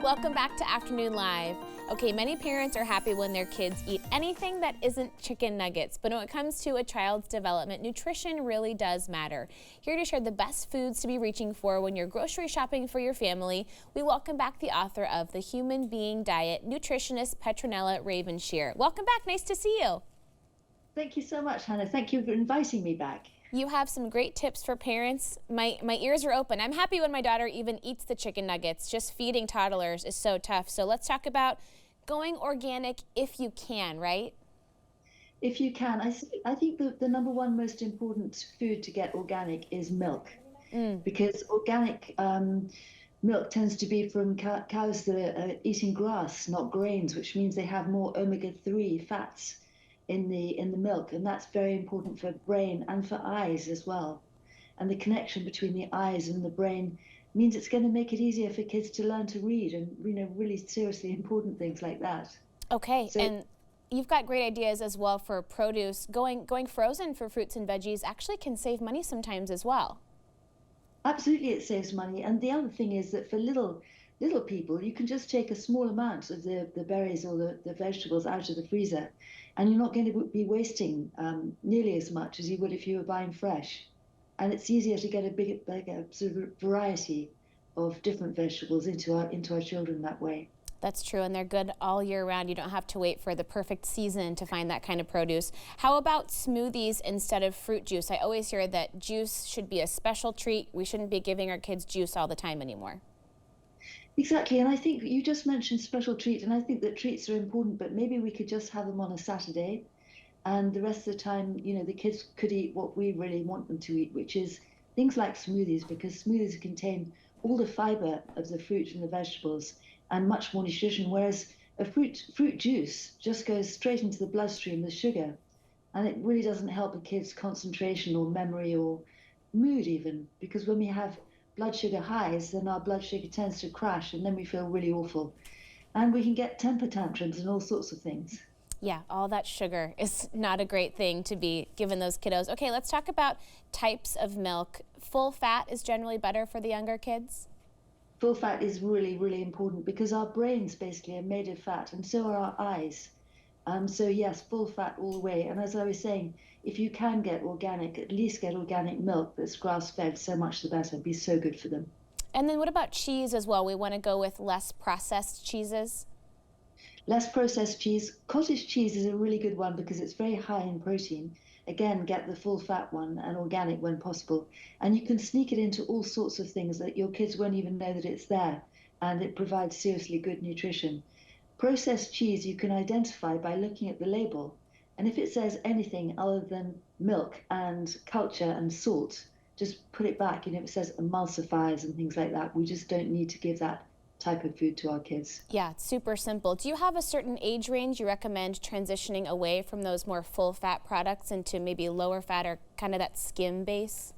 Welcome back to Afternoon Live. Okay, many parents are happy when their kids eat anything that isn't chicken nuggets, but when it comes to a child's development, nutrition really does matter. Here to share the best foods to be reaching for when you're grocery shopping for your family, we welcome back the author of The Human Being Diet, nutritionist Petronella Ravenshear. Welcome back, nice to see you. Thank you so much, Hannah. Thank you for inviting me back. You have some great tips for parents. My ears are open. I'm happy when my daughter even eats the chicken nuggets. Just feeding toddlers is so tough. So let's talk about going organic if you can, right? If you can, I think the number one most important food to get organic is milk, because organic milk tends to be from cows that are eating grass, not grains, which means they have more omega-3 fats in the milk, and that's very important for brain and for eyes as well. And the connection between the eyes and the brain means it's going to make it easier for kids to learn to read and really seriously important things like that. Okay, and you've got great ideas as well for produce. Going frozen for fruits and veggies actually can save money sometimes as well. Absolutely, it saves money. And the other thing is that for little people, you can just take a small amount of the berries or the vegetables out of the freezer, and you're not going to be wasting nearly as much as you would if you were buying fresh. And it's easier to get a bigger sort of variety of different vegetables into our children that way. That's true, and they're good all year round. You don't have to wait for the perfect season to find that kind of produce. How about smoothies instead of fruit juice? I always hear that juice should be a special treat. We shouldn't be giving our kids juice all the time anymore. Exactly, and I think you just mentioned special treat, and I think that treats are important, but maybe we could just have them on a Saturday, and the rest of the time, the kids could eat what we really want them to eat, which is things like smoothies, because smoothies contain all the fiber of the fruit and the vegetables and much more nutrition, whereas a fruit juice just goes straight into the bloodstream, the sugar, and it really doesn't help a kid's concentration or memory or mood even, because when we have blood sugar highs, then our blood sugar tends to crash and then we feel really awful. And we can get temper tantrums and all sorts of things. Yeah, all that sugar is not a great thing to be giving those kiddos. Okay, let's talk about types of milk. Full fat is generally better for the younger kids? Full fat is really important because our brains basically are made of fat and so are our eyes. So yes, full fat all the way. And as I was saying, if you can get organic, at least get organic milk that's grass-fed, so much the better. It'd be so good for them. And then what about cheese as well? We want to go with less processed cheeses? Less processed cheese. Cottage cheese is a really good one because it's very high in protein. Again, get the full fat one and organic when possible. And you can sneak it into all sorts of things that your kids won't even know that it's there. And it provides seriously good nutrition. Processed cheese you can identify by looking at the label. And if it says anything other than milk and culture and salt, just put it back. If it says emulsifiers and things like that, we just don't need to give that type of food to our kids. Yeah, it's super simple. Do you have a certain age range you recommend transitioning away from those more full fat products into maybe lower fat or kind of that skim base?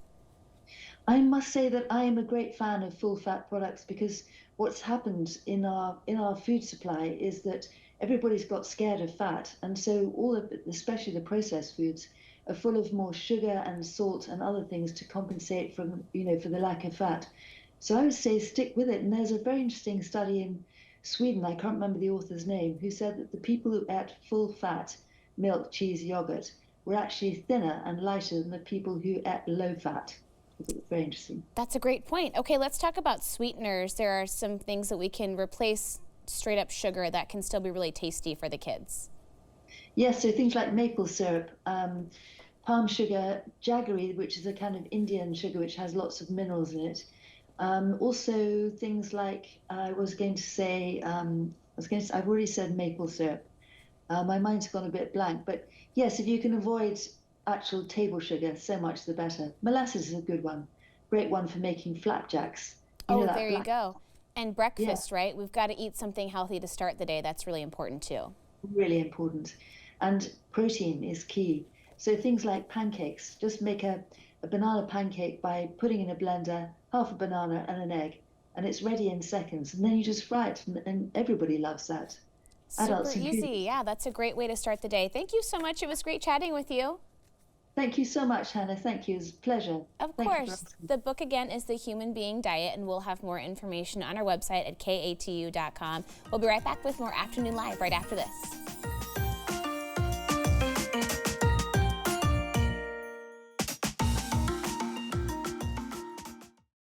I must say that I am a great fan of full fat products because what's happened in our food supply is that everybody's got scared of fat, and so all of it, especially the processed foods, are full of more sugar and salt and other things to compensate from for the lack of fat. So I would say stick with it. And there's a very interesting study in Sweden, I can't remember the author's name, who said that the people who ate full fat milk, cheese, yogurt were actually thinner and lighter than the people who ate low fat. Very interesting. That's a great point. Okay, let's talk about sweeteners. There are some things that we can replace straight up sugar that can still be really tasty for the kids. Yes, so things like maple syrup, palm sugar, jaggery, which is a kind of Indian sugar which has lots of minerals in it. Also things like I've already said maple syrup. My mind's gone a bit blank, but yes, if you can avoid actual table sugar, so much the better. Molasses is a good one. Great one for making flapjacks. There you go. And breakfast, right? We've got to eat something healthy to start the day. That's really important too. Really important. And protein is key. So things like pancakes, just make a banana pancake by putting in a blender half a banana and an egg, and it's ready in seconds. And then you just fry it, and everybody loves that. Super easy. Yeah, that's a great way to start the day. Thank you so much. It was great chatting with you. Thank you so much, Hannah. Thank you. It was a pleasure. Of Thank you for course. asking. The book again is The Human Being Diet, and we'll have more information on our website at katu.com. We'll be right back with more Afternoon Live right after this.